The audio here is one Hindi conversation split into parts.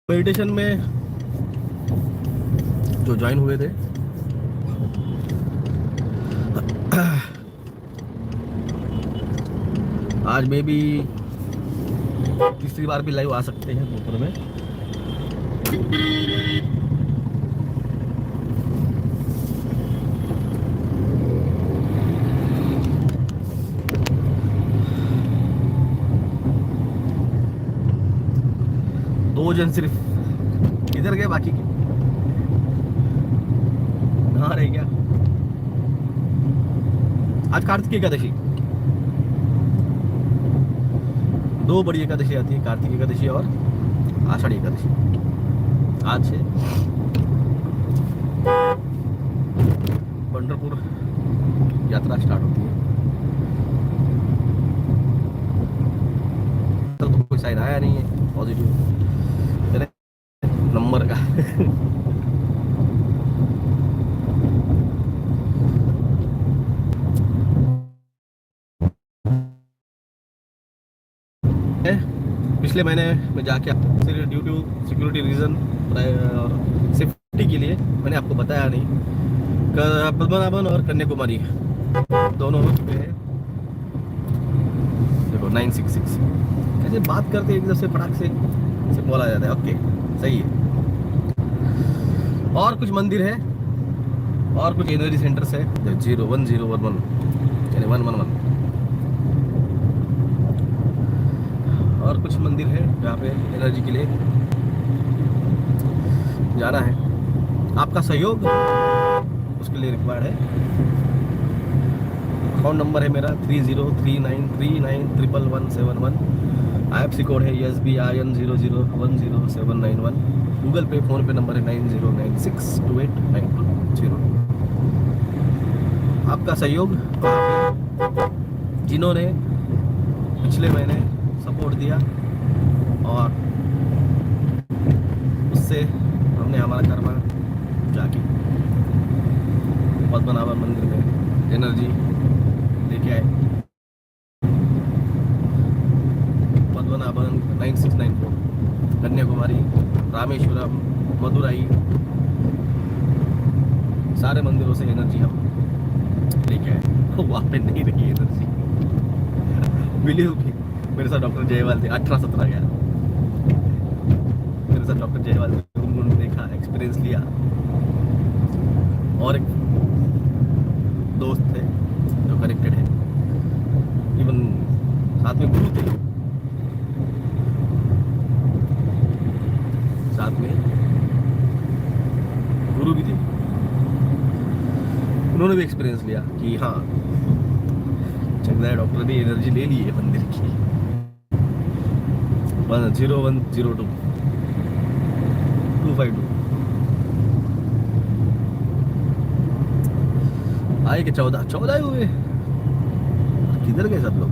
मेडिटेशन में जो ज्वाइन हुए थे, आज में भी तीसरी बार भी लाइव आ सकते हैं दोपहर में। दो जन सिर्फ, किधर गए बाकी के? कहाँ रह गया? आज कार्तिक एकादशी, दो बड़ी एकादशी आती है, कार्तिक एकादशी और आषाढ़ी एकादशी। आज से पंढरपुर यात्रा स्टार्ट होती है। तो कोई साइन आया नहीं है पॉजिटिव नंबर का। पिछले महीने में जाके ड्यू टू सिक्योरिटी रीजन और सेफ्टी के लिए मैंने आपको बताया नहीं, पद्मनाभन और कन्याकुमारी दोनों हो चुके हैं। देखो 966 कैसे बात करते हैं, एकदम से फटाक से बोला जाता है। ओके सही है। और कुछ मंदिर है और कुछ एनर्जी सेंटर्स है, 01011 यानी 111, और कुछ मंदिर है जहाँ पे एनर्जी के लिए जाना है। आपका सहयोग उसके लिए रिक्वायर्ड है। अकाउंट नंबर है मेरा 303939111171। IFSC कोड है SBIN 0010791। गूगल पे फोन पे नंबर है 9096289200। आपका सहयोग जिन्होंने पिछले महीने सपोर्ट दिया और उससे हमने हमारा कर्मा जाके पद्मनाभन मंदिर में एनर्जी लेके आए। पद्मनाभन 9694, कन्याकुमारी, रामेश्वरम, मदुराई, सारे मंदिरों से एनर्जी हम लेके आए। वहाँ पे नहीं रही एनर्जी, बिलीव की। मेरे साथ डॉक्टर जयवाल थे, 18-17 गया मेरे साथ डॉक्टर जयवाल थे, उन्होंने देखा, एक्सपीरियंस लिया। और एक दोस्त थे जो कनेक्टेड है, इवन साथ में गुरु थे, साथ में गुरु भी थे। उन्होंने भी एक्सपीरियंस लिया कि हाँ चंद्रा डॉक्टर ने एनर्जी ले ली है मंदिर की। 0102 252 आए कि 14 हुए। किधर गए सब लोग?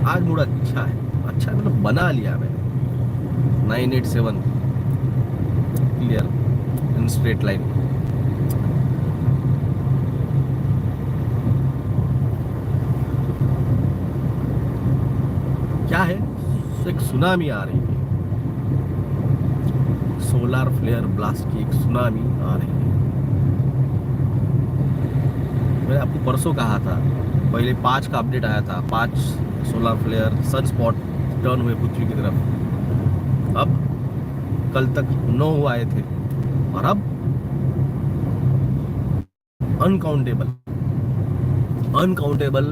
आज मूड अच्छा है, अच्छा मतलब बना लिया मैंने। 987 क्लियर इन स्ट्रेट लाइन। क्या है, एक सुनामी आ रही है, सोलार फ्लेयर ब्लास्ट की एक सुनामी आ रही है। मैंने आपको परसों कहा था, पहले 5 का अपडेट आया था, 5 solar flare sunspot turn हुए पृथ्वी की तरफ। अब कल तक 9 आए थे और अब अनकाउंटेबल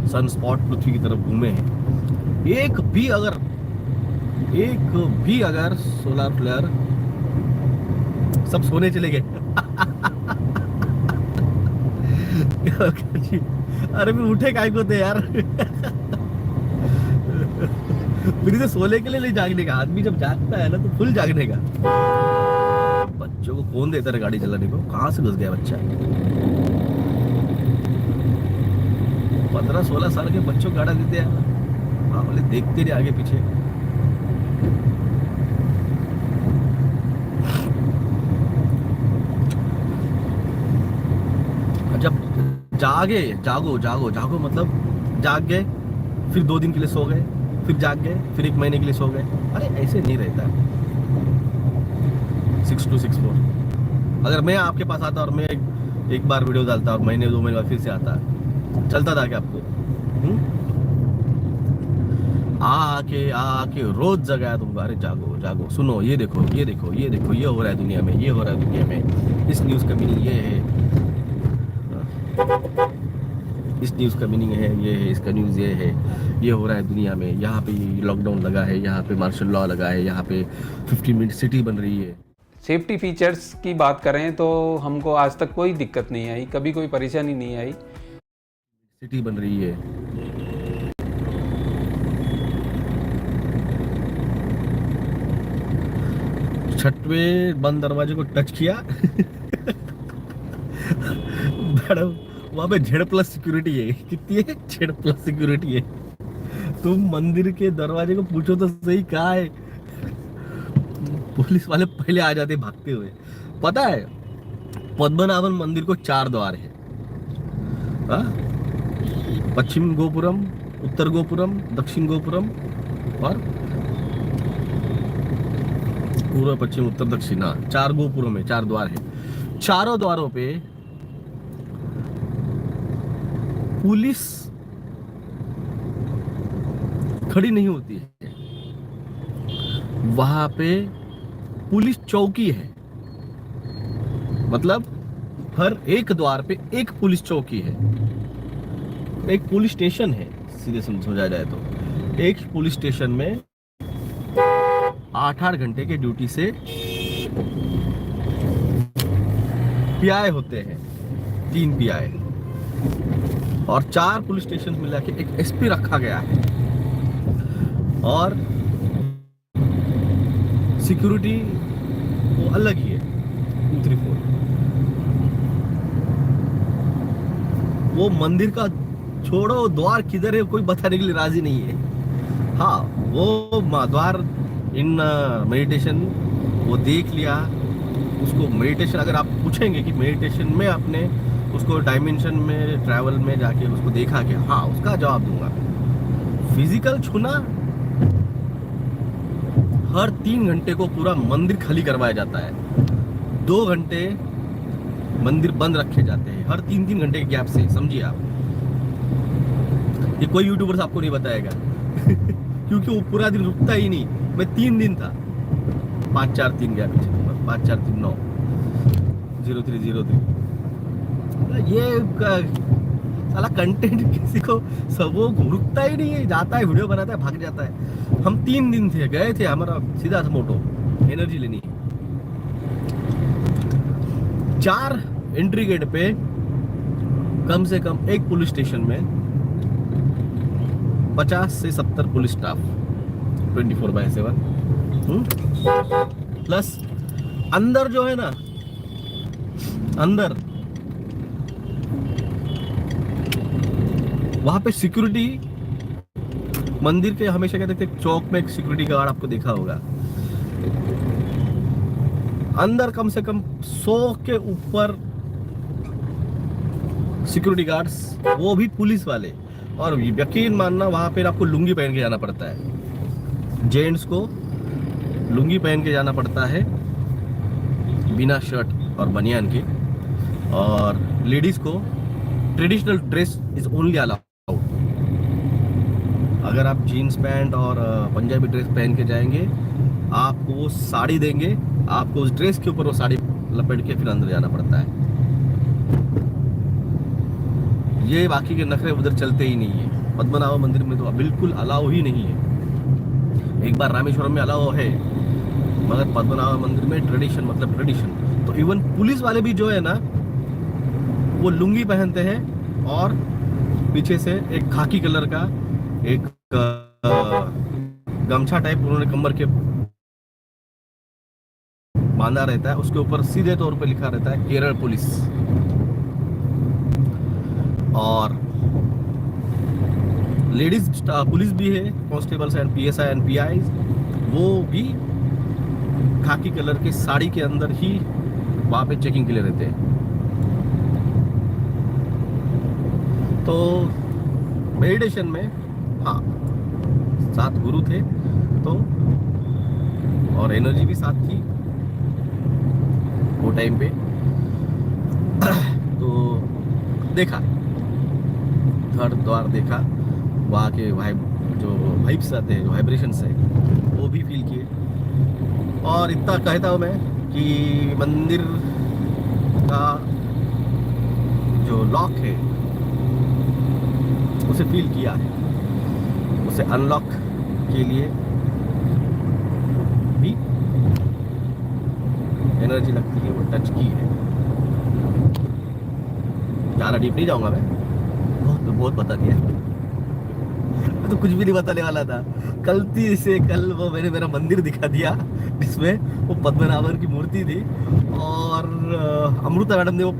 सन स्पॉट पृथ्वी की तरफ घूमे हैं। एक भी अगर सोलार फ्लेयर, सब सोने चले गए। अरे फिर उठे काय को थे यार। फिर से सोने के लिए नहीं जागने का, आदमी जब जागता है ना तो फुल जागने का। बच्चों को कौन देता है गाड़ी चलाने को? कहाँ से घुस गया बच्चा? 15-16 साल के बच्चों को गाड़ा देते हैं, हाँ बोले देखते नहीं आगे पीछे। जब जागे, जागो जागो जागो मतलब जाग गए, फिर 2 दिन के लिए सो गए, फिर जाग गए, फिर 1 महीने के लिए सो गए। अरे ऐसे नहीं रहता है 6264। अगर मैं आपके पास आता और मैं एक बार वीडियो डालता और महीने 2 महीने बाद फिर से आता, चलता था क्या आपको? आके आके रोज जगाया तुमको, अरे जागो जागो, सुनो, ये देखो ये देखो ये देखो, ये हो रहा है दुनिया में, ये हो रहा है दुनिया में, इस न्यूज़ का मीनिंग ये है, इस न्यूज़ का मीनिंग है ये है, इसका न्यूज़ ये है, ये हो रहा है दुनिया में, यहाँ पे लॉकडाउन लगा है, यहाँ पे मार्शल लॉ लगा है, यहाँ पे 15 मिनट सिटी बन रही है। सेफ्टी फीचर्स की बात करें तो हमको आज तक कोई दिक्कत नहीं आई, कभी कोई परेशानी नहीं आई। सिटी बन रही है, छठवें बंद दरवाजे को टच किया मैडम वहां पे Z+ सिक्योरिटी है। कितनी है? Z+ सिक्योरिटी है। तुम मंदिर के दरवाजे को पूछो तो सही, कहाँ है? पुलिस वाले पहले आ जाते भागते हुए। पता है पद्मनाभन मंदिर को 4 द्वार है। हाँ? पश्चिम गोपुरम, उत्तर गोपुरम, दक्षिण गोपुरम और पूर्व, पश्चिम, उत्तर, दक्षिण। 4 गोपुरम में 4 द्वार है। चारों द्वारों पे पुलिस खड़ी नहीं होती है, वहां पे पुलिस चौकी है। मतलब हर एक द्वार पे एक पुलिस चौकी है, एक पुलिस स्टेशन है, सीधे समझा जाए तो। एक पुलिस स्टेशन में 8-8 घंटे के ड्यूटी से पीआई होते हैं, 3 पीआई और 4 पुलिस स्टेशन मिला के एक एसपी रखा गया है। और सिक्योरिटी वो अलग ही है, 234। वो मंदिर का छोड़ो, द्वार किधर है कोई बताने के लिए राजी नहीं है। हाँ, वो द्वार इन मेडिटेशन वो देख लिया उसको। मेडिटेशन अगर आप पूछेंगे कि मेडिटेशन में आपने उसको डायमेंशन में ट्रैवल में जाके उसको देखा कि हाँ, उसका जवाब दूंगा। फिजिकल छूना हर 3 घंटे को पूरा मंदिर खाली करवाया जाता है। 2 घंटे मंदिर बंद रखे जाते हैं हर 3-3 घंटे के गैप से, समझिए आप। ये कोई यूट्यूबर्स आपको नहीं बताएगा क्योंकि वो पूरा दिन रुकता ही नहीं। मैं 3 दिन था, 5-4-3 गया पीछे, 5-4-3-9 0303। ये साला कंटेंट किसी को सब वो रुकता ही नहीं है, जाता है वीडियो बनाता है भाग जाता है। हम 3 दिन थे, गए थे, हमारा सीधा था मोटो एनर्जी लेनी। 4 एंट्री गेट पे कम से कम एक पुलिस स्टेशन में 50 से 70 पुलिस स्टाफ 24/7। प्लस अंदर जो है ना, अंदर वहां पे सिक्योरिटी, मंदिर के हमेशा कहते थे चौक में एक सिक्योरिटी गार्ड आपको देखा होगा। अंदर कम से कम 100 के ऊपर सिक्योरिटी गार्ड्स, वो भी पुलिस वाले। और यकीन मानना वहां पर आपको लुंगी पहन के जाना पड़ता है। जेंट्स को लुंगी पहन के जाना पड़ता है बिना शर्ट और बनियान के, और लेडीज को traditional dress is only allowed. अगर आप जीन्स पैंट और पंजाबी ड्रेस पहन के जाएंगे, आपको वो साड़ी देंगे, आपको उस ड्रेस के ऊपर वो साड़ी लपेट के फिर अंदर जाना पड़ता है। ये बाकी के नखरे उधर चलते ही नहीं है। पद्मनाभ मंदिर में तो बिल्कुल अलाउ ही नहीं है। एक बार रामेश्वरम में अलाउ है, मगर पद्मनाभ मंदिर में ट्रेडिशन मतलब ट्रेडिशन। तो इवन पुलिस वाले भी जो है ना, वो लुंगी पहनते हैं और पीछे से एक खाकी कलर का एक गमछा टाइप उन्होंने कमर के बांधा रहता है। उसके ऊपर सीधे तौर पे लिखा रहता है केरल पुलिस। और लेडीज पुलिस भी है, constables and PSI and PIs, वो भी खाकी कलर के साड़ी के अंदर ही वहां पे चेकिंग के लिए रहते हैं। तो मेडिटेशन में हाँ 7 गुरु थे तो, और एनर्जी भी साथ थी वो टाइम पे। तो देखा, थर्ड द्वार देखा, वहाँ के जो वाइब्स आते हैं, जो वाइब्रेशंस है वो भी फील किए। और इतना कहता हूँ मैं कि मंदिर का जो लॉक है उसे फील किया है, उसे अनलॉक के लिए भी एनर्जी लगती है, वो टच की है। ज़्यादा डीप नहीं जाऊंगा मैं, बहुत बता दिया। मैं तो कुछ भी नहीं बताने वाला था। गलती से कल वो मैंने मेरा मंदिर दिखा दिया जिसमें वो पद्मनाभन की मूर्ति थी, और अमृता मैडम ने वो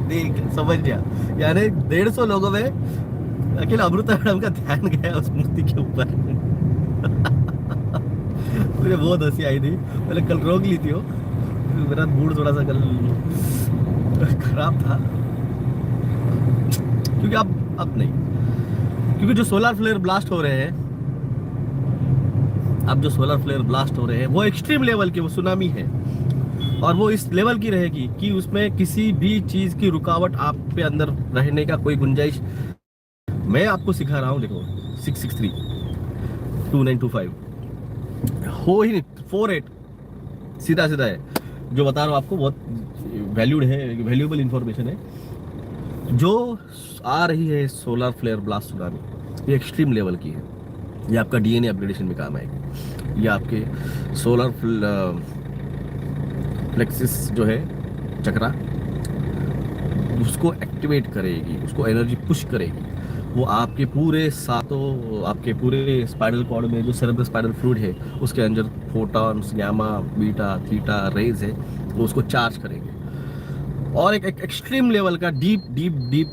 देख समझ गया, यानी 150 लोगों में अकेला अमृता मैडम का ध्यान गया उस मूर्ति के ऊपर। मुझे बहुत हंसी आई थी। मैंने कल रोक ली थी वो, मेरा मूड थोड़ा सा कल खराब था, क्योंकि अब नहीं, क्योंकि जो सोलर फ्लेयर ब्लास्ट हो रहे हैं, अब जो सोलर फ्लेयर ब्लास्ट हो रहे हैं वो एक्सट्रीम लेवल के, वो सुनामी है, और वो इस लेवल की रहेगी कि उसमें किसी भी चीज की रुकावट आप पे अंदर रहने का कोई गुंजाइश। मैं आपको सिखा रहा हूँ, देखो 663-2925 हो ही नहीं, 48 सीधा सीधा है जो बता रहा हूँ आपको, बहुत वैल्यूड है, वैल्यूएबल इंफॉर्मेशन है। जो आ रही है सोलर फ्लेयर ब्लास्ट सुनामी, ये एक्सट्रीम लेवल की है। ये आपका डीएनए अपग्रेडेशन में काम आएगी, ये आपके सोलर प्लेक्सिस जो है चक्रा, उसको एक्टिवेट करेगी, उसको एनर्जी पुश करेगी। वो आपके पूरे आपके पूरे स्पाइनल कॉर्ड में जो सेरेब्रल स्पाइनल फ्लूइड है उसके अंदर photons, gamma, beta, theta rays है, वो उसको चार्ज करेंगे। और एक एक्सट्रीम लेवल का deep deep deep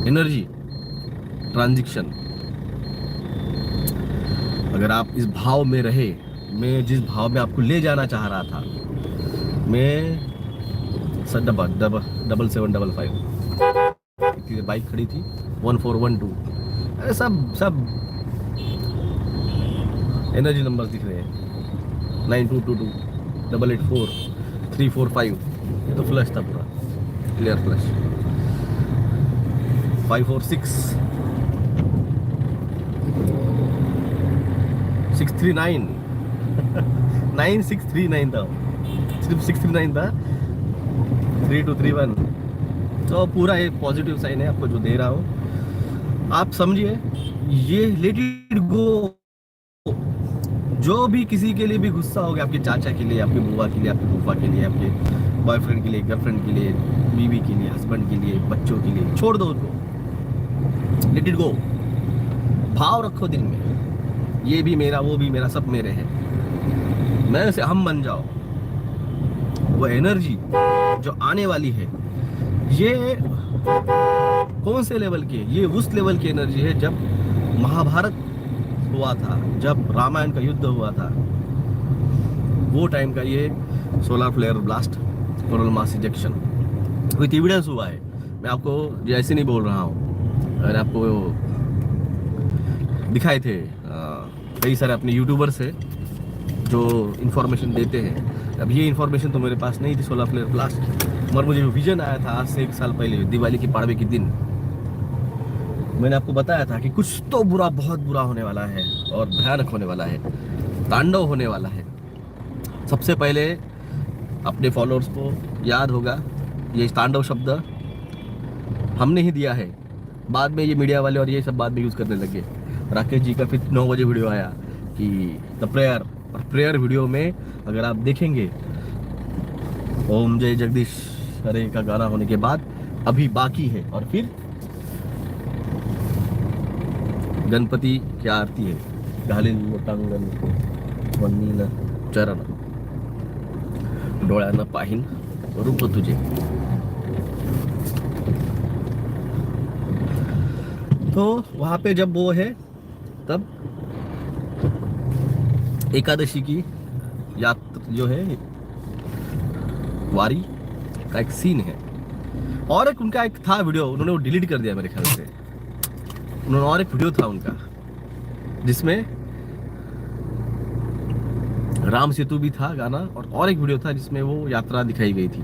energy transition, अगर आप इस भाव में रहे, मैं जिस भाव में आपको ले जाना चाह रहा था, मैं 7755 बाइक खड़ी थी 1412, अरे सब एनर्जी नंबर्स दिख रहे हैं, 9222 884 345, ये तो फ्लश था पूरा, क्लियर फ्लश। 546 639 9639 था, सिर्फ 639 था, 3231। तो पूरा एक पॉजिटिव साइन है आपको जो दे रहा हूँ, आप समझिए। ये लेट इट गो, जो भी किसी के लिए भी गुस्सा हो गया, आपके चाचा के लिए, आपके बुआ के लिए, आपके फूफा के लिए, आपके बॉयफ्रेंड के लिए, गर्लफ्रेंड के लिए, बीवी के लिए, हस्बैंड के लिए, बच्चों के लिए, छोड़ दो उनको, लेट इट गो। भाव रखो दिल में, ये भी मेरा, वो भी मेरा, सब मेरे हैं, मैं से हम बन जाओ। वो एनर्जी जो आने वाली है, ये कौन से लेवल की है? ये उस लेवल की एनर्जी है जब महाभारत हुआ था, जब रामायण का युद्ध हुआ था, वो टाइम का ये solar flare blast, coronal mass ejection with evidence हुआ है। मैं आपको जैसे नहीं बोल रहा हूँ, मैंने आपको दिखाए थे कई सारे अपने यूट्यूबर्स है जो इन्फॉर्मेशन देते हैं। अब ये इन्फॉर्मेशन तो मेरे पास नहीं थी सोलर फ्लेयर ब्लास्ट, मगर मुझे विजन आया था आज से 1 साल पहले, दिवाली की पाड़वे के दिन मैंने आपको बताया था कि कुछ तो बुरा, बहुत बुरा होने वाला है और भयानक होने वाला है, तांडव होने वाला है। सबसे पहले अपने फॉलोअर्स को याद होगा ये तांडव शब्द हमने ही दिया है, बाद में ये मीडिया वाले और ये सब बाद में यूज़ करने लगे। राकेश जी का फिर 9 बजे वीडियो आया कि द प्रेयर, और प्रेयर वीडियो में अगर आप देखेंगे ओम जय जगदीश हरे का गाना होने के बाद अभी बाकी है, और फिर गणपति की आरती है, घालील लोटांगण वंदीन चरण डोळ्यानं पाहीन रूप तुझे। तो वहां पे जब वो है तब एकादशी की यात्रा जो है, वारी का एक सीन है, और एक उनका एक था वीडियो, उन्होंने वो डिलीट कर दिया मेरे ख्याल से। उन्होंने और एक वीडियो था उनका जिसमें राम सेतु भी था गाना, और एक वीडियो था जिसमें वो यात्रा दिखाई गई थी।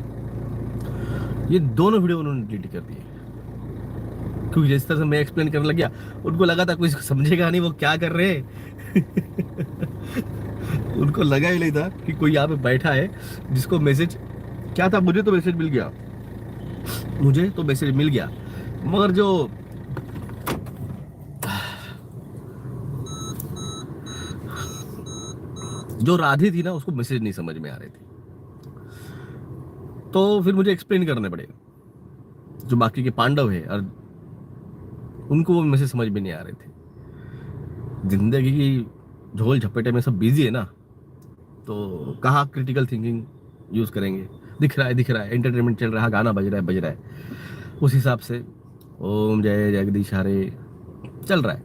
ये दोनों वीडियो उन्होंने डिलीट कर दिए, क्योंकि जिस तरह से मैं एक्सप्लेन करने लग गया, उनको लगा था कोई समझेगा नहीं वो क्या कर रहे हैं। उनको लगा ही नहीं था कि कोई यहाँ पे बैठा है जिसको मैसेज क्या था। मुझे तो मैसेज मिल गया, मगर जो राधे थी ना, उसको मैसेज नहीं समझ में आ रहे थे। तो फिर मुझे एक्सप्लेन करने पड़े। जो बाकी के पांडव है, और उनको वो मैसेज समझ में नहीं आ रहे थे। जिंदगी की झोल झपेटे में सब बिजी है ना, तो कहाँ क्रिटिकल थिंकिंग यूज करेंगे। दिख रहा है, एंटरटेनमेंट चल रहा है, गाना बज रहा है, उस हिसाब से ओम जय जगदीश हरे चल रहा है।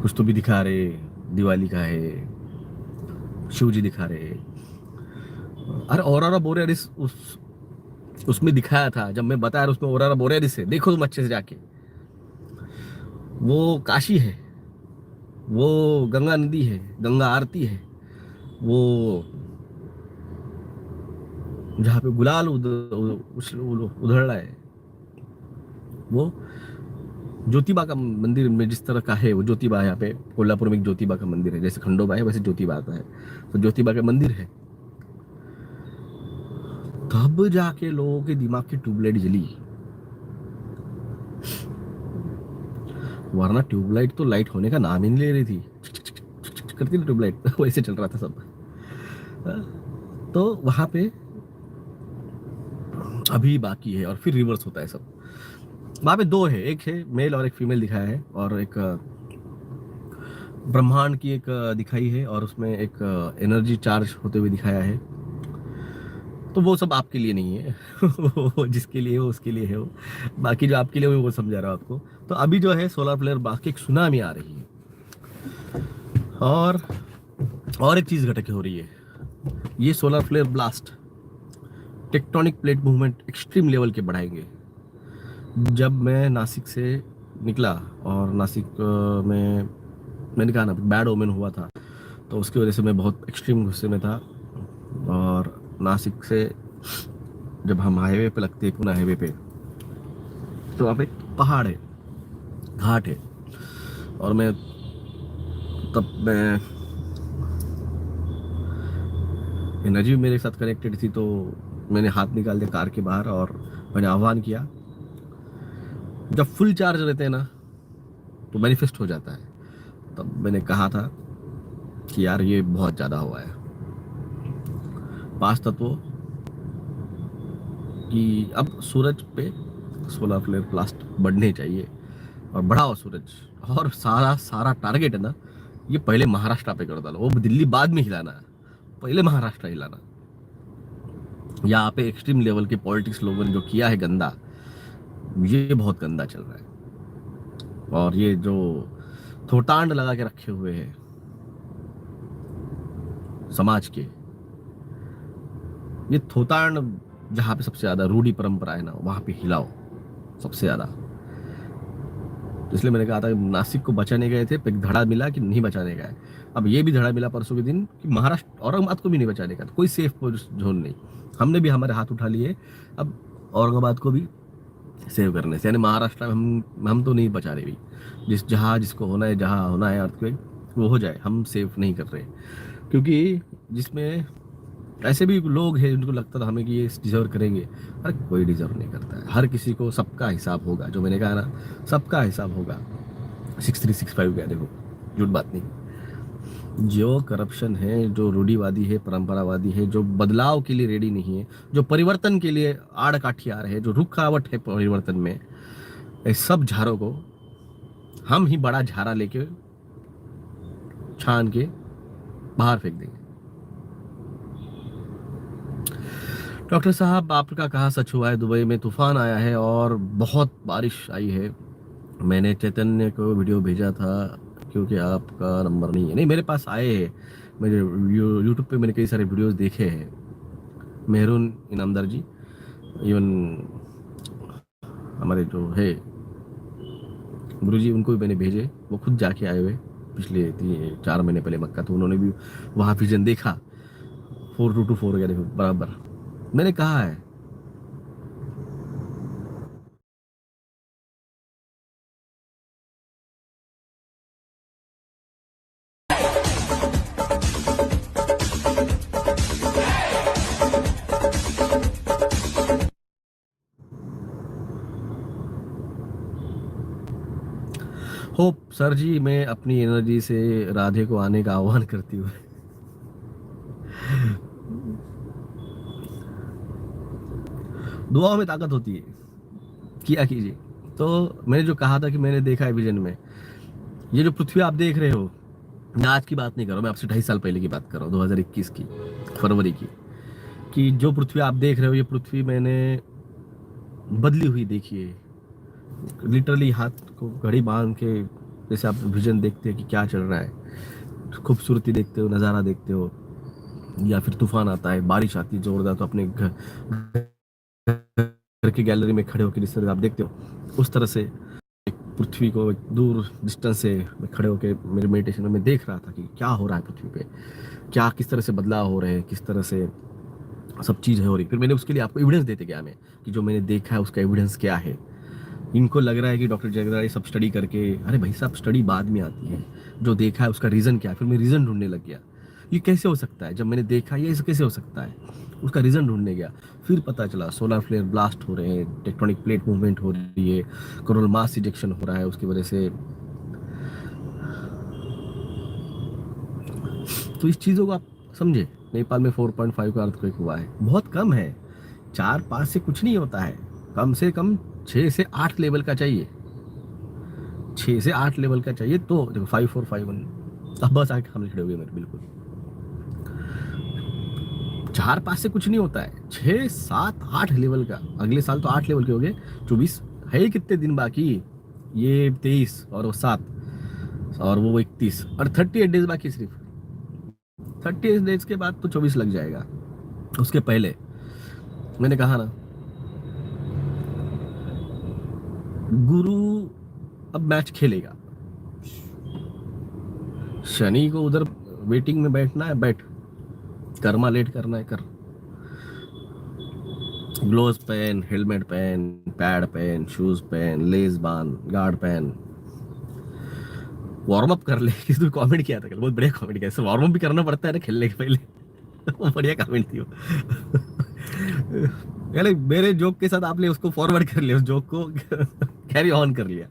कुछ तो भी दिखा रहे, दिवाली का है, शिव जी दिखा रहे। अरे औरारा बोरेरिस उसमें दिखाया था, जब मैं बता रहा उसमें औरारा बोरेरिस है, देखो तुम अच्छे से जाके। वो काशी है, वो गंगा नदी है, गंगा आरती है, वो जहाँ पे गुलाल उधड़ रहा है, वो ज्योतिबा का मंदिर में जिस तरह का है, वो ज्योतिबा है। यहाँ पे कोल्हापुर में एक ज्योतिबा का मंदिर है, जैसे खंडोबा है वैसे ज्योतिबा का है। तो ज्योतिबा का मंदिर है, तब जाके लोगों के दिमाग की ट्यूबलाइट जली, वरना ट्यूबलाइट तो लाइट होने का नाम ही नहीं ले रही थी। करती ना ट्यूबलाइट, वैसे चल रहा था सब। तो वहां पे अभी बाकी है, और फिर रिवर्स होता है सब। वहां पे दो है, एक है मेल और एक फीमेल दिखाया है, और एक ब्रह्मांड की एक दिखाई है, और उसमें एक एनर्जी चार्ज होते हुए दिखाया है। तो वो सब आपके लिए नहीं है। वो जिसके लिए हो उसके लिए है वो, बाकी जो आपके लिए हो वो समझा रहा हूँ आपको। तो अभी जो है सोलर फ्लेयर ब्लास्ट की एक सुनामी आ रही है, और एक चीज घटक हो रही है। ये solar flare blast tectonic plate movement extreme level के बढ़ाएंगे। जब मैं नासिक से निकला, और नासिक में मैंने कहा ना बैड ओमेन हुआ था, तो उसकी वजह से मैं बहुत एक्सट्रीम गुस्से में था। और नासिक से जब हम हाईवे पे लगते हैं, पुणे हाईवे पे, तो वहाँ पे पहाड़ है, घाट है, और मैं एनर्जी मेरे साथ कनेक्टेड थी। तो मैंने हाथ निकाल दिया कार के बाहर, और मैंने आह्वान किया। जब फुल चार्ज रहते हैं ना, तो मैनिफेस्ट हो जाता है। तब मैंने कहा था कि यार ये बहुत ज़्यादा हुआ है। 5 तत्वों कि अब सूरज पे सोलर फ्लेयर ब्लास्ट बढ़ने चाहिए, और बढ़ाओ सूरज। और सारा टारगेट है ना, ये पहले महाराष्ट्र पे कर डालो, वो दिल्ली बाद में हिलाना है, पहले महाराष्ट्र हिलाना। यहाँ पे एक्सट्रीम लेवल के पॉलिटिक्स लोगों ने जो किया है गंदा, ये बहुत गंदा चल रहा है। और ये जो थोटांड लगा के रखे हुए हैं समाज के, ये थोतांड जहाँ पे सबसे ज्यादा रूढ़ी परंपरा है ना, वहां पे हिलाओ सबसे ज्यादा। इसलिए मैंने कहा था कि नासिक को बचाने गए थे, एक धड़ा मिला कि नहीं बचाने गए। अब ये भी धड़ा मिला परसों के दिन कि महाराष्ट्र औरंगाबाद को भी नहीं बचाने का, तो कोई सेफ जोन नहीं। हमने भी हमारे हाथ उठा लिए, अब औरंगाबाद को भी सेव करने से, यानी महाराष्ट्र में हम तो नहीं बचा रहे भी। जिसको होना है, जहाँ होना है अर्थक्वेक, वो हो जाए, हम सेव नहीं कर रहे। क्योंकि जिसमें ऐसे भी लोग हैं जिनको लगता था हमें कि ये डिजर्व करेंगे। अरे कोई डिजर्व नहीं करता है, हर किसी को सबका हिसाब होगा। जो मैंने कहा ना, सबका हिसाब होगा। 6365 कह देखो, झूठ बात नहीं। जो करप्शन है, जो रूढ़िवादी है, परंपरावादी है, जो बदलाव के लिए रेडी नहीं है, जो परिवर्तन के लिए आड़ काठियार है, जो रुकावट है परिवर्तन में, इस सब झारों को हम ही बड़ा झारा लेके छान के बाहर फेंक देंगे। डॉक्टर साहब, आपका कहा सच हुआ है। दुबई में तूफान आया है और बहुत बारिश आई है, मैंने चैतन्य को वीडियो भेजा था क्योंकि आपका नंबर नहीं है। नहीं, मेरे पास आए हैं, मेरे यूट्यूब पे मैंने कई सारे वीडियोस देखे हैं। मेहरून इनामदार जी, इवन हमारे जो है गुरु जी, उनको भी मैंने भेजे, वो खुद जाके आए हुए पिछले 4 महीने पहले मक्का, तो उन्होंने भी वहाँ विजन देखा 4224 वगैरह बराबर। मैंने कहा है होप सर जी, मैं अपनी एनर्जी से राधे को आने का आह्वान करती हूँ। दुआओं में ताकत होती है, किया कीजिए। तो मैंने जो कहा था कि मैंने देखा है विजन में, ये जो पृथ्वी आप देख रहे हो, मैं आज की बात नहीं कर रहा हूँ, मैं आपसे 2.5 साल पहले की बात कर रहा हूँ, 2021 की फरवरी की, कि जो पृथ्वी आप देख रहे हो, ये पृथ्वी मैंने बदली हुई देखी है। लिटरली हाथ को घड़ी बांध के, जैसे आप विजन देखते हैं कि क्या चल रहा है, खूबसूरती देखते हो, नज़ारा देखते हो, या फिर तूफान आता है, बारिश आती है जोरदार, तो अपने घर की गैलरी में खड़े होकर जिस तरह आप देखते हो, उस तरह से पृथ्वी को एक दूर डिस्टेंस से मैं खड़े होकर मेरे मेडिटेशन में मैं देख रहा था कि क्या हो रहा है पृथ्वी पे, क्या किस तरह से बदलाव हो रहे हैं, किस तरह से सब चीज़ हो रही। फिर मैंने उसके लिए आपको एविडेंस देते गया मैं, कि जो मैंने देखा है उसका एविडेंस क्या है। इनको लग रहा है कि डॉक्टर जगदारी सब स्टडी करके, अरे भाई साहब, स्टडी बाद में आती है, जो देखा है उसका रीज़न क्या है। फिर मैं रीज़न ढूंढने लग गया, ये कैसे हो सकता है, जब मैंने देखा ये ऐसे कैसे हो सकता है, उसका रीज़न ढूंढने गया। फिर पता चला सोलर फ्लेयर ब्लास्ट हो रहे हैं, टेक्टोनिक प्लेट मूवमेंट हो रही है, कोरोनल मास इजेक्शन हो रहा है, उसकी वजह से। तो इस चीज़ों को आप समझे। नेपाल में 4.5 का अर्थक्वेक हुआ है, बहुत कम है, 4-5 से कुछ नहीं होता है, कम से कम 6 से 8 लेवल का चाहिए, 6 से 8 लेवल का चाहिए। तो देखो 5451, अब बस आके सामने खड़े हुए मेरे, बिल्कुल 4-5 से कुछ नहीं होता है, 6-7-8 लेवल का। अगले साल तो 8 लेवल के हो गए, 24 है ही कितने दिन बाकी, ये 23 और वो 7 और वो 31 और 38 डेज बाकी, सिर्फ 38 डेज के बाद तो 24 लग जाएगा। उसके पहले मैंने कहा ना, गुरु अब मैच खेलेगा, शनि को उधर वेटिंग में बैठना है, बैठ, कर्मा लेट करना है कर, ग्लोव्स पहन, हेलमेट पहन, पैड पहन, शूज पहन, लेस बांध, गार्ड पहन, वार्म अप कर ले। किसी ने कमेंट किया था कल, बहुत बढ़िया कमेंट किया, वार्म अप भी करना पड़ता है ना खेलने के पहले। वो बढ़िया कमेंट थी वो। यानी मेरे जोक के साथ आपने उसको फॉरवर्ड कर लिया, उस जोक को कैरी ऑन कर लिया।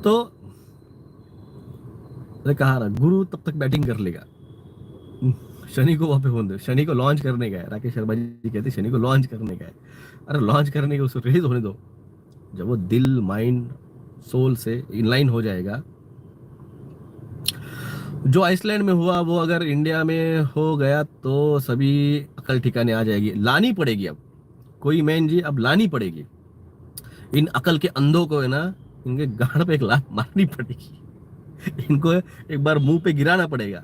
तो मैंने कहा ना, गुरु तब तक बैटिंग कर लेगा, शनि को वहां पे फोन दे, शनि को लॉन्च करने का है। राकेश शर्मा जी कहते शनि को लॉन्च करने का है, अरे लॉन्च करने का, उसको रिलीज होने दो। जब वो दिल, माइंड, सोल से इनलाइन हो जाएगा, जो आइसलैंड में हुआ वो अगर इंडिया में हो गया तो सभी अकल ठिकाने आ जाएगी, लानी पड़ेगी। अब कोई मैन जी, अब लानी पड़ेगी इन अकल के अंधों को, है ना, इनके गांड पे एक लात मारनी पड़ेगी, इनको एक बार मुंह पे गिराना पड़ेगा।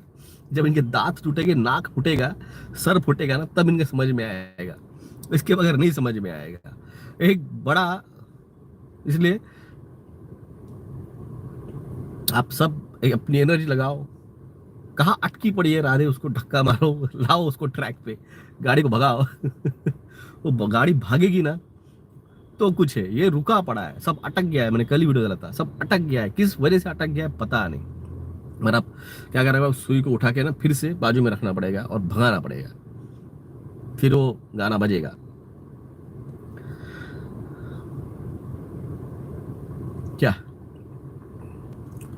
जब इनके दांत टूटेंगे, नाक फूटेगा, सर फूटेगा ना, तब इनके समझ में आएगा, इसके बगैर नहीं समझ में आएगा। एक बड़ा, इसलिए आप सब अपनी एनर्जी लगाओ। कहाँ अटकी पड़ी है राधे, उसको धक्का मारो, लाओ उसको ट्रैक पे, गाड़ी को भगाओ। वो गाड़ी भागेगी ना तो कुछ है, ये रुका पड़ा है, सब अटक गया है। मैंने कल ही वीडियो डाला था, सब अटक गया है, किस वजह से अटक गया है पता नहीं। मगर आप क्या करेगा, उस सुई को उठा के ना फिर से बाजू में रखना पड़ेगा और भगाना पड़ेगा, फिर वो गाना बजेगा। क्या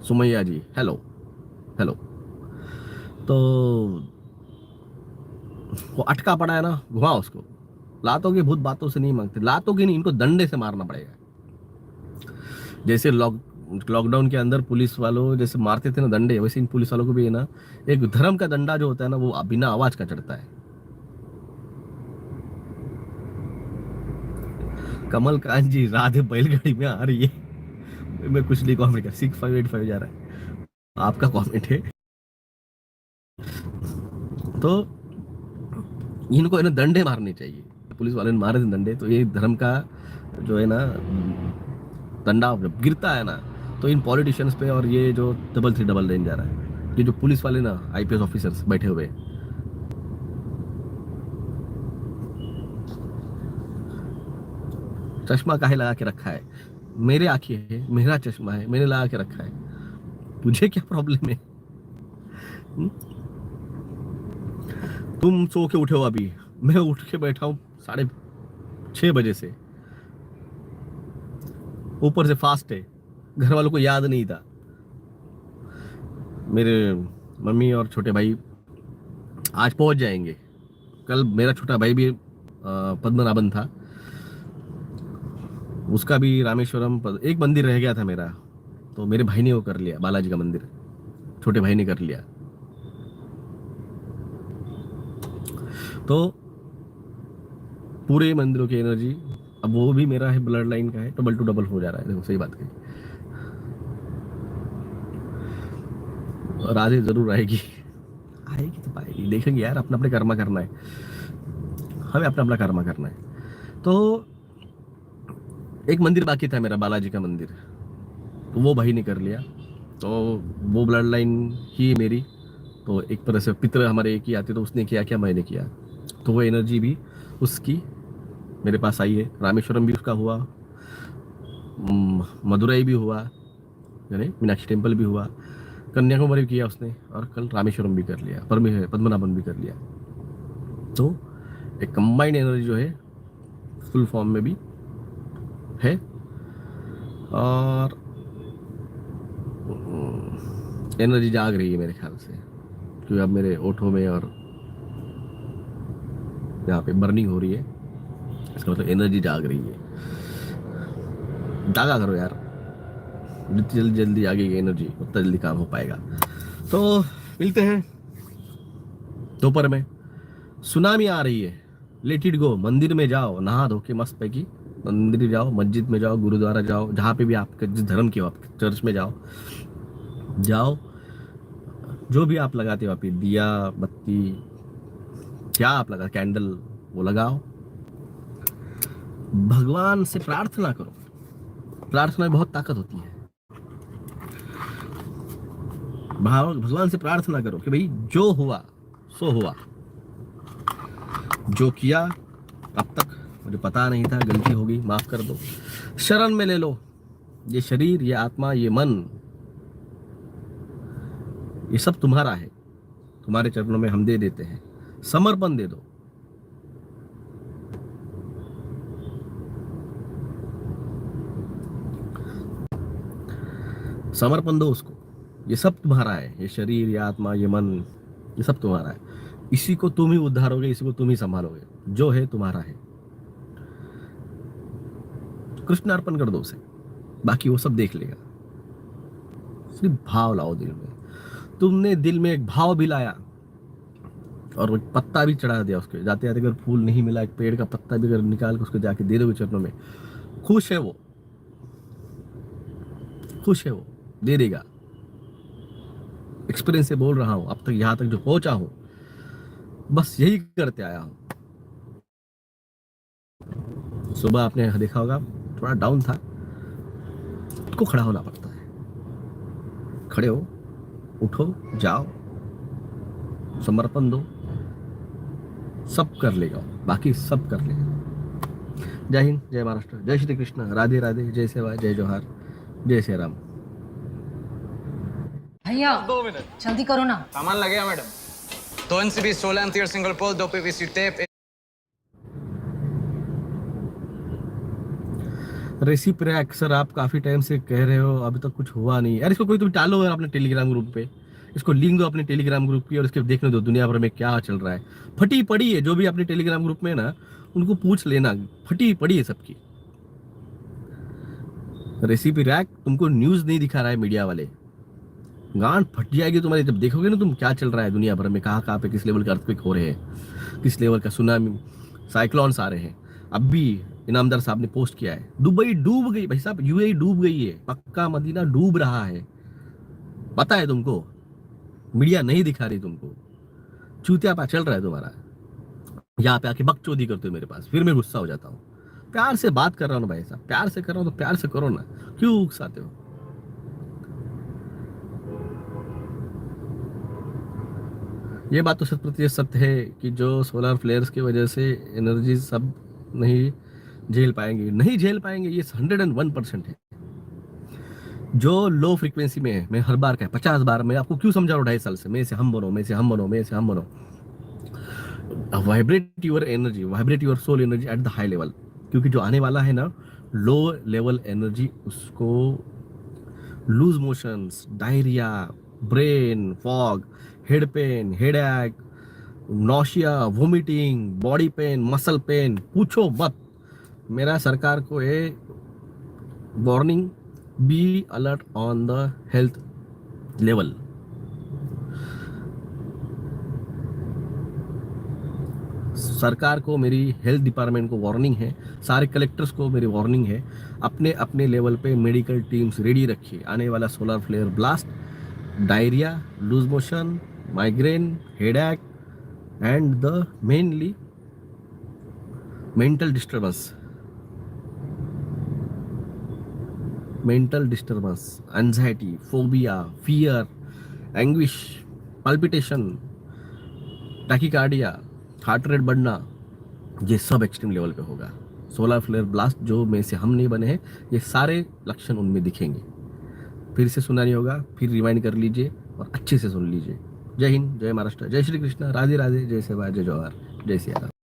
सुमैया जी, हेलो हेलो। तो वो अटका पड़ा है ना, घुमाओ उसको। लातों की भूत बातों से नहीं मांगते, लातों की नहीं, इनको डंडे से मारना पड़ेगा। जैसे लॉकडाउन के अंदर पुलिस वालों जैसे मारते थे ना डंडे, वैसे इन पुलिस वालों को भी है ना, एक धर्म का डंडा जो होता है ना, वो बिना आवाज का चढ़ता है। कमल कांत जी, राधे बैलगाड़ी में आ रही है। मैं कुछ नहीं कमेंट कर, 6585 जा रहा है, आपका कमेंट है। तो इनको है ना डंडे मारने चाहिए, पुलिस वाले ने मारे थे डंडे, तो ये धर्म का जो है ना डंडा जब गिरता है ना, तो इन पॉलिटिशियंस पे और ये जो डबल थ्री डबल रेंज जा रहा है, ये जो पुलिस वाले ना आईपीएस ऑफिसर्स बैठे हुए हैं, चश्मा काहे लगा के रखा है? मेरे आंखें है, मेरा चश्मा है, मैंने लगा के रखा है, तुझे क्या प्रॉब्लम है? हुँ? तुम सो के उठे हो अभी, मैं उठ के बैठा हूँ 6:30 से, ऊपर से फास्ट है, घर वालों को याद नहीं था। मेरे मम्मी और छोटे भाई आज पहुंच जाएंगे, कल मेरा छोटा भाई भी पद्मनाभन था, उसका भी रामेश्वरम एक मंदिर रह गया था मेरा, तो मेरे भाई ने वो कर लिया, बालाजी का मंदिर छोटे भाई ने कर लिया। तो पूरे मंदिरों की एनर्जी, अब वो भी मेरा है, ब्लड लाइन का है, डबल टू डबल हो जा रहा है। देखो सही बात कही, राधे जरूर आएगी, आएगी तो पाएगी, देखेंगे यार, अपना अपने कर्मा करना है, हमें अपना अपना कर्मा करना है। तो एक मंदिर बाकी था मेरा, बालाजी का मंदिर, तो वो भाई ने कर लिया, तो वो ब्लड लाइन ही मेरी, तो एक तरह से पितर हमारे एक ही आते, तो उसने किया क्या, मैंने किया, तो वो एनर्जी भी उसकी मेरे पास आई है। रामेश्वरम भी उसका हुआ, मदुरई भी हुआ, यानी मीनाक्षी टेम्पल भी हुआ, कन्याकुमारी भी किया उसने, और कल रामेश्वरम भी कर लिया, पद्मनाभन भी कर लिया। तो एक कंबाइंड एनर्जी जो है फुल फॉर्म में भी है, और एनर्जी जाग रही है मेरे ख्याल से, क्योंकि अब मेरे ओठों में और यहाँ पे बर्निंग हो रही है, इसका मतलब एनर्जी जाग रही है। जागा करो यार, जितनी जल्दी जल्दी जागेगी एनर्जी, उतना जल्दी काम हो पाएगा। तो मिलते हैं दोपहर में। सुनामी आ रही है, लेट इट गो, मंदिर में जाओ, नहा धो के मस्त पैकी मंदिर जाओ, मस्जिद में जाओ, गुरुद्वारा जाओ, जहाँ पे भी आपके जिस धर्म के हो, आप चर्च में जाओ, जो भी आप लगाते हो, आप दिया बत्ती क्या आप लगा, कैंडल, वो लगाओ, भगवान से प्रार्थना करो, प्रार्थना में बहुत ताकत होती है। भगवान से प्रार्थना करो कि भाई जो हुआ सो हुआ, जो किया अब तक मुझे पता नहीं था, गलती होगी, माफ कर दो, शरण में ले लो, ये शरीर, ये आत्मा, ये मन, ये सब तुम्हारा है, तुम्हारे चरणों में हम दे देते हैं, समर्पण दे दो। समर्पण दो उसको, ये सब तुम्हारा है, ये शरीर, ये आत्मा, ये मन, ये सब तुम्हारा है, इसी को तुम ही उद्धारोगे, इसी को तुम ही संभालोगे, जो है तुम्हारा है, कृष्ण अर्पण कर दो उसे, बाकी वो सब देख लेगा। सिर्फ भाव लाओ दिल में, तुमने दिल में एक भाव भी लाया और एक पत्ता भी चढ़ा दिया उसके, जाते जाते अगर फूल नहीं मिला, एक पेड़ का पत्ता भी अगर निकाल के उसको जाके दे दोगे चरणों में, खुश है वो, खुश है वो, दे देगा। एक्सपीरियंस से बोल रहा हूं, अब तक यहां तक जो पहुंचा हूं, बस यही करते आया हूं। सुबह आपने देखा होगा थोड़ा डाउन था, को खड़ा होना पड़ता है, खड़े हो, उठो, जाओ, समर्पण दो, सब कर लेगा, बाकी सब कर लेगा। जय हिंद, जय महाराष्ट्र, जय श्री कृष्ण, राधे राधे, जय सेवा, जय जोहार, जय श्री राम। भैया 2 मिनट जल्दी करो ना। सामान लगेगा madam, 2 NCB 16 ampere single pole, 2 PVC tape. रेसिप्रोक सर, आप काफी टाइम से कह रहे हो, अभी तक कुछ हुआ नहीं यार, इसको कोई तुम डालो अपने टेलीग्राम ग्रुप पे, इसको लिंक दो अपने टेलीग्राम ग्रुप की, और इसके देखने दो दुनिया भर में क्या चल रहा है। फटी पड़ी है, जो भी अपने टेलीग्राम ग्रुप में ना, उनको पूछ लेना, फटी पड़ी है सबकी। रेसिपी रैक तुमको न्यूज नहीं दिखा रहा है, मीडिया वाले, गांड फट जाएगी तुम्हारी जब देखोगे ना तुम क्या चल रहा है दुनिया भर में, कहाँ कहाँ पे किस लेवल के अर्थक्वेक हो रहे हैं, किस लेवल का सुनामी, साइक्लोन्स आ रहे हैं, अभी इनामदार साहब ने पोस्ट किया है, दुबई डूब गई भाई साहब, यूएई डूब गई है, मक्का मदीना डूब रहा है, पता है तुमको? मीडिया नहीं दिखा रही तुमको, चूतियापा चल रहा है तुम्हारा, यहाँ पे आके बकचोदी करते हो मेरे पास, फिर मैं गुस्सा हो जाता हूँ। प्यार से बात कर रहा हूँ ना भाई साहब, प्यार से कर रहा हूँ तो प्यार से करो ना, क्यों उकसाते हो? ये बात तो शत प्रतिशत सत्य है कि जो सोलर फ्लेयर्स की वजह से एनर्जी सब नहीं झेल पाएंगे, नहीं झेल पाएंगे, ये 101% है। जो लो फ्रीक्वेंसी में है, मैं हर बार कहा 50 बार, मैं आपको क्यों समझा रहा हूँ 2.5 साल से, मैं से हम बनो, मैं से हम बनो, मैं से हम बनो। Vibrate your energy, vibrate your soul energy at the high level, क्योंकि जो आने वाला है ना लो लेवल एनर्जी, उसको loose motions, diarrhoea, brain fog, head pain, headache, nausea, vomiting, body pain, muscle pain, पूछो मत। मेरा सरकार को ये warning, be alert on the health level. सरकार को, मेरी हेल्थ डिपार्टमेंट को वार्निंग है, सारे कलेक्टर्स को मेरी वार्निंग है, अपने अपने लेवल पे मेडिकल टीम्स रेडी रखिए। आने वाला solar flare blast, diarrhoea, loose motion, migraine, headache and the mainly mental disturbance, anxiety, phobia, fear, anguish, palpitation, tachycardia, heart rate बढ़ना, ये सब एक्सट्रीम लेवल पे होगा। सोलर फ्लेयर ब्लास्ट जो में से हम नहीं बने हैं, ये सारे लक्षण उनमें दिखेंगे। फिर से सुना नहीं होगा, फिर रिमाइंड कर लीजिए और अच्छे से सुन लीजिए। जय हिंद, जय महाराष्ट्र, जय श्री कृष्ण, राधे राधे, जय सेवा, जय जवाहर, जय सिया राम।